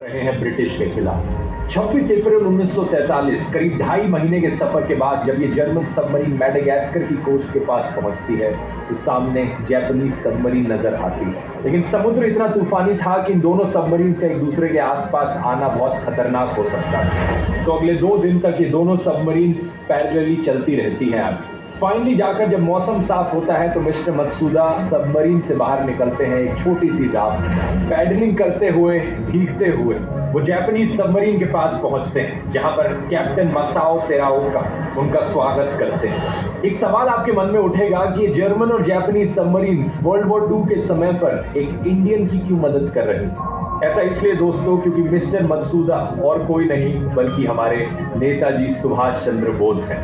रहे हैं ब्रिटिश के खिलाफ। 26 अप्रैल 1943 करीब 2.5 महीने के सफर के बाद जब ये जर्मन सबमरीन मैडागास्कर की कोस्ट के पास पहुंचती है तो सामने जापानीज सबमरीन नजर आती है। लेकिन समुद्र इतना तूफानी था कि इन दोनों सबमरीन से एक दूसरे के आसपास आना बहुत खतरनाक हो सकता था। तो अगले 2 दिन तक ये दोनों सबमरीन पैरेलली चलती रहती हैं। आगे फाइनली जाकर जब मौसम साफ होता है तो मिस्टर मत्सुदा सबमरीन से बाहर निकलते हैं एक छोटी सी रात पैडलिंग करते हुए भीगते हुए वो जापानीज सबमरीन के पास पहुंचते हैं जहां पर कैप्टन मसाओ तेराओका उनका स्वागत करते हैं। एक सवाल आपके मन में उठेगा कि ये जर्मन और जापानीज सबमरीन वर्ल्ड वॉर 2 के समय पर एक इंडियन की क्यों मदद कर रही है? ऐसा इसलिए दोस्तों क्योंकि मिस्टर मत्सुदा और कोई नहीं बल्कि हमारे नेताजी सुभाष चंद्र बोस हैं।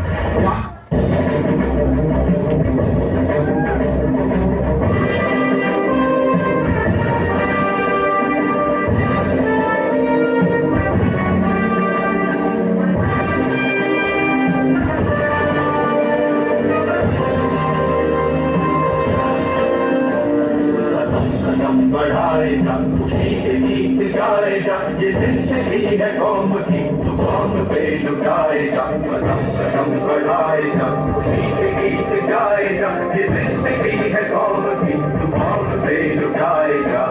बढ़ाएगा खुशी के गीत गाएगा ये जिंदगी है कौम की तो कौम पे लुटाएगा कदम कदम बढ़ाएगा खुशी के गीत गाएगा ये जिंदगी है कौम की तो कौम पे लुटाएगा।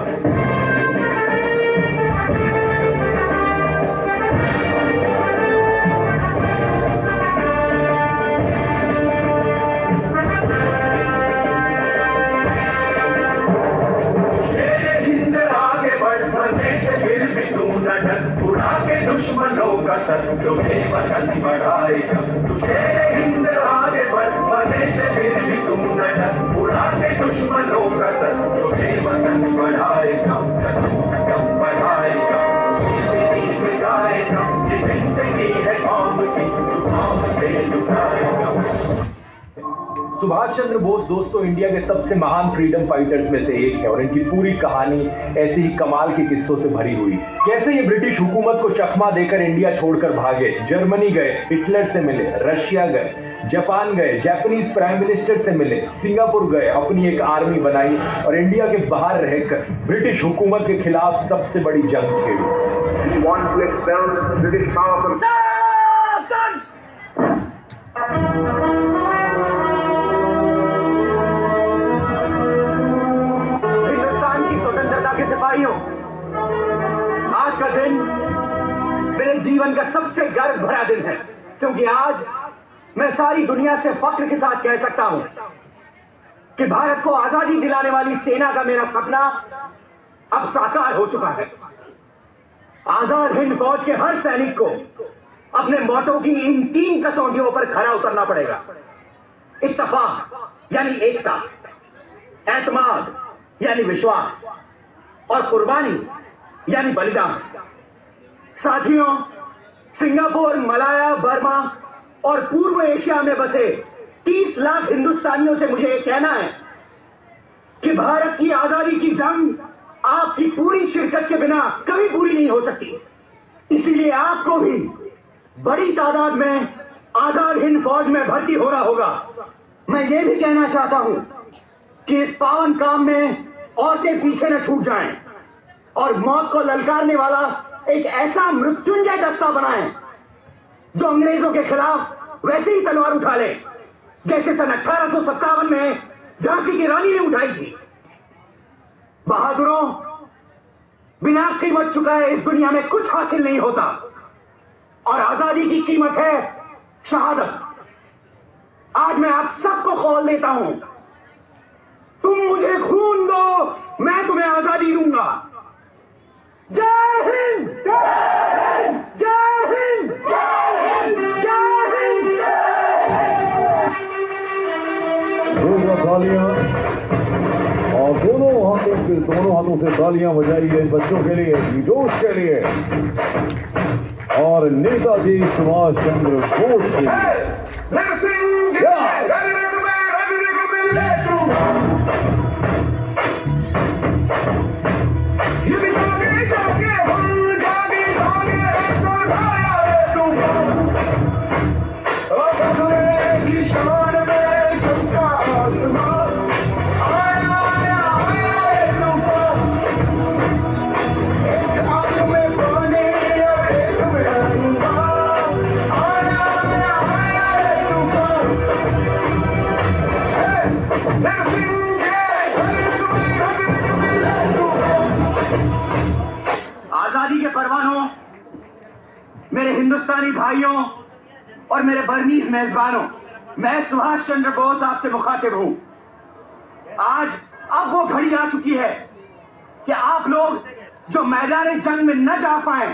उड़ा के दुश्मनों का सर जो वतन बढ़ाएगा तुझे हिंद आगे बढ़ने से फिर भी तुम न डर उड़ा के दुश्मनों का सर जो वतन बढ़ाएगा कदम कदम बढ़ाएगा ये जिंदगी है कौम की तू कौम पे लुटाएगा। सुभाष चंद्र बोस दोस्तों इंडिया के सबसे महान फ्रीडम फाइटर्स में से एक है और इनकी पूरी कहानी ऐसे ही कमाल के किस्सों से भरी हुई। कैसे ये ब्रिटिश हुकूमत को चकमा देकर इंडिया छोड़कर भागे, जर्मनी गए, हिटलर से मिले, रशिया गए, जापान गए, जापानीज प्राइम मिनिस्टर से मिले, सिंगापुर गए, अपनी एक आर्मी बनाई और इंडिया के बाहर रहकर ब्रिटिश हुकूमत के खिलाफ सबसे बड़ी जंग छेड़ी। सिपाहियों, आज का दिन मेरे जीवन का सबसे गर्व भरा दिन है क्योंकि आज मैं सारी दुनिया से फख्र के साथ कह सकता हूं कि भारत को आजादी दिलाने वाली सेना का मेरा सपना अब साकार हो चुका है। आजाद हिंद फौज के हर सैनिक को अपने मौतों की इन 3 कसौटियों पर खरा उतरना पड़ेगा। इत्तफाक यानी एकता, एतमाद यानी विश्वास और कुर्बानी यानी बलिदान। साथियों, सिंगापुर, मलाया, बर्मा और पूर्व एशिया में बसे 30 लाख हिंदुस्तानियों से मुझे यह कहना है कि भारत की आजादी की जंग आपकी पूरी शिरकत के बिना कभी पूरी नहीं हो सकती। इसीलिए आपको भी बड़ी तादाद में आजाद हिंद फौज में भर्ती होना होगा। मैं ये भी कहना चाहता हूं कि इस पावन काम में औरतें पीछे न छूट जाएं और मौत को ललकारने वाला एक ऐसा मृत्युंजय दस्ता बनाएं जो अंग्रेजों के खिलाफ वैसे ही तलवार उठा ले जैसे सन 1857 में झांसी की रानी ने उठाई थी। बहादुरों, बिना कीमत चुकाए इस दुनिया में कुछ हासिल नहीं होता और आजादी की कीमत है शहादत। आज मैं आप सबको कॉल देता हूं, तुम मुझे खून दो, मैं तुम्हें आजादी दूंगा। जय हिंद, जय हिंद, जय हिंद, जय हिंद, जोरदार तालियां और दोनों हाथों से तालियां बजाइए बच्चों के लिए, जोश के लिए और नेताजी सुभाष चंद्र बोस के लिए। आया, आया, आया, के परवानों, मेरे हिंदुस्तानी भाइयों और मेरे बर्मीज मेजबानों, मैं सुभाष चंद्र बोस आपसे मुखातिब हूं। आज अब वो घड़ी आ चुकी है कि आप लोग जो मैदान जंग में न जा पाए,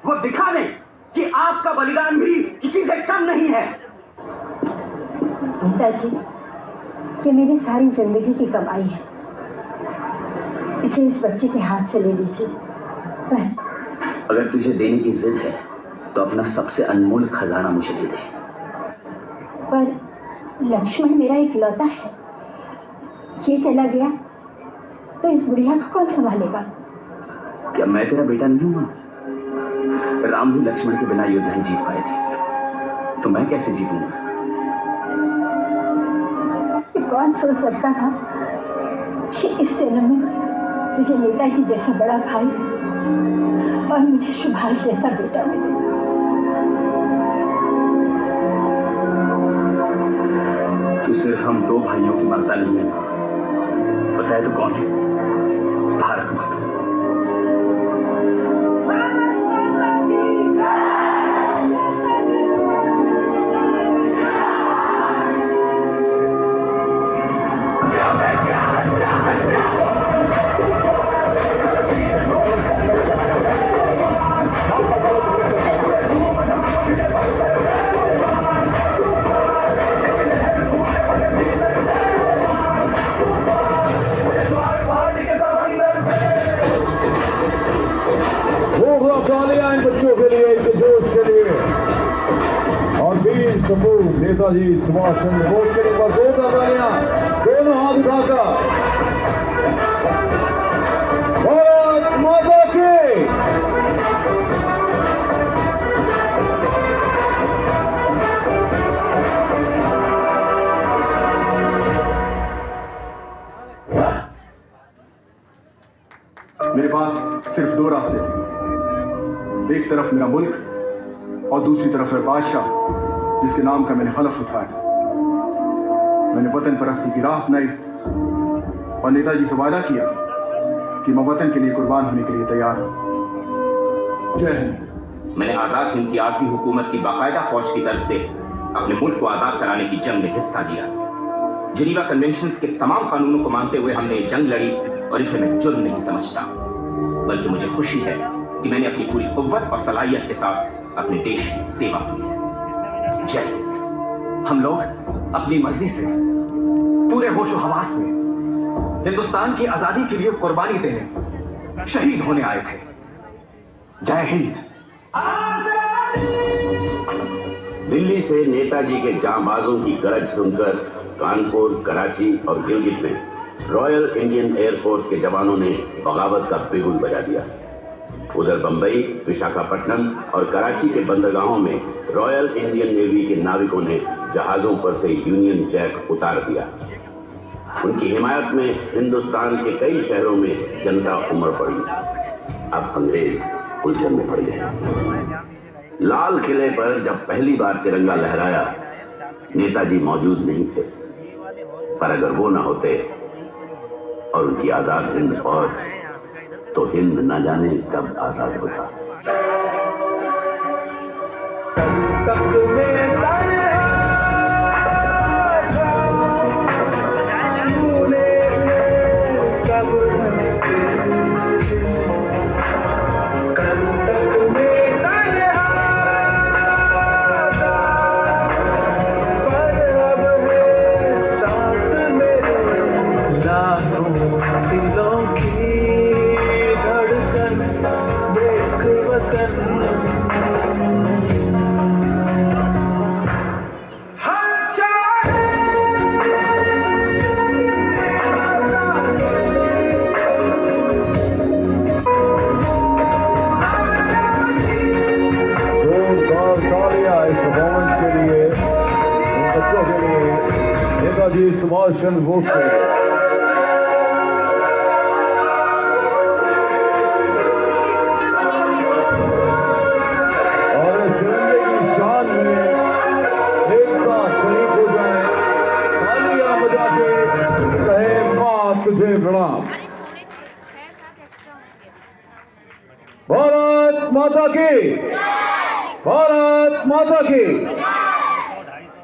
वो दिखा दें कि आपका बलिदान भी किसी से कम नहीं है। नेताजी, ये मेरी सारी जिंदगी की कमाई है, इसे इस बच्चे के हाथ से ले लीजिए। पर अगर तुझे देने की जिद है तो अपना सबसे अनमोल खजाना मुझे दे दे। पर लक्ष्मण मेरा इकलौता है, ये चला गया तो इस बुढ़िया को कौन संभालेगा? क्या मैं तेरा बेटा नहीं हूं? राम भी लक्ष्मण के बिना युद्ध नहीं जीत पाए थे, तो मैं कैसे जीतूंगा? कौन सोच सकता था कि इस जन्म में तुझे नेताजी जैसा बड़ा भाई और मुझे सुभाष जैसा बेटा मिले। तू सिर्फ हम दो भाइयों की माता नहीं है, पता है तो कौन है? भारत माता। तालियां इन बच्चों के लिए, इनके जोश के लिए। और वीर सपूत नेताजी सुभाष चंद्र बोस के लिए जोरदार तालियां, दोनों हाथ उठाकर। भारत माता की। मेरे पास सिर्फ दो रास्ते थे, एक तरफ मेरा मुल्क और दूसरी तरफ है बादशाह जिसके नाम का मैंने हलफ उठाया। मैंने वतन परस्ती की राह अपनाई और नेताजी से वादा किया कि मैं वतन के लिए कुर्बान होने के लिए तैयार हूं। जय हिंद। मैंने आजाद हिंद की आरजी हुकूमत की बाकायदा फौज की तरफ से अपने मुल्क को आजाद कराने की जंग में हिस्सा लिया। जिनीवा कन्वेंशंस के तमाम कानूनों को मानते हुए हमने जंग लड़ी और इसे मैं जुर्म नहीं समझता, बल्कि मुझे खुशी है कि मैंने अपनी पूरी कुव्वत और सलाहियत के साथ अपने देश की सेवा की है। जय हिंद। हम लोग अपनी मर्जी से पूरे होशो हवास में हिंदुस्तान की आजादी के लिए कुर्बानी देने, शहीद होने आए थे। जय हिंद। दिल्ली से नेताजी के जांबाजों की गरज सुनकर कानपुर, कराची और गिलगित में रॉयल इंडियन एयरफोर्स के जवानों ने बगावत का बिगुल बजा दिया। उधर बंबई, विशाखापट्टनम और कराची के बंदरगाहों में रॉयल इंडियन नेवी के नाविकों ने जहाजों पर से यूनियन जैक उतार दिया। उनकी हिमायत में हिंदुस्तान के कई शहरों में जनता उमड़ पड़ी। अब अंग्रेज उलझन में पड़ गए। लाल किले पर जब पहली बार तिरंगा लहराया, नेताजी मौजूद नहीं थे, पर अगर वो ना होते और उनकी आजाद हिंद फौज, तो हिंद न जाने कब आजाद होता। नेताजी सुभाष चंद्र बोस के लिए। और इस तिरंगे की शान में एक साथ शहीद हो जाए, तालियां बजा के कहे मां तुझे प्रणाम। भारत भारत माता की, भारत माता की।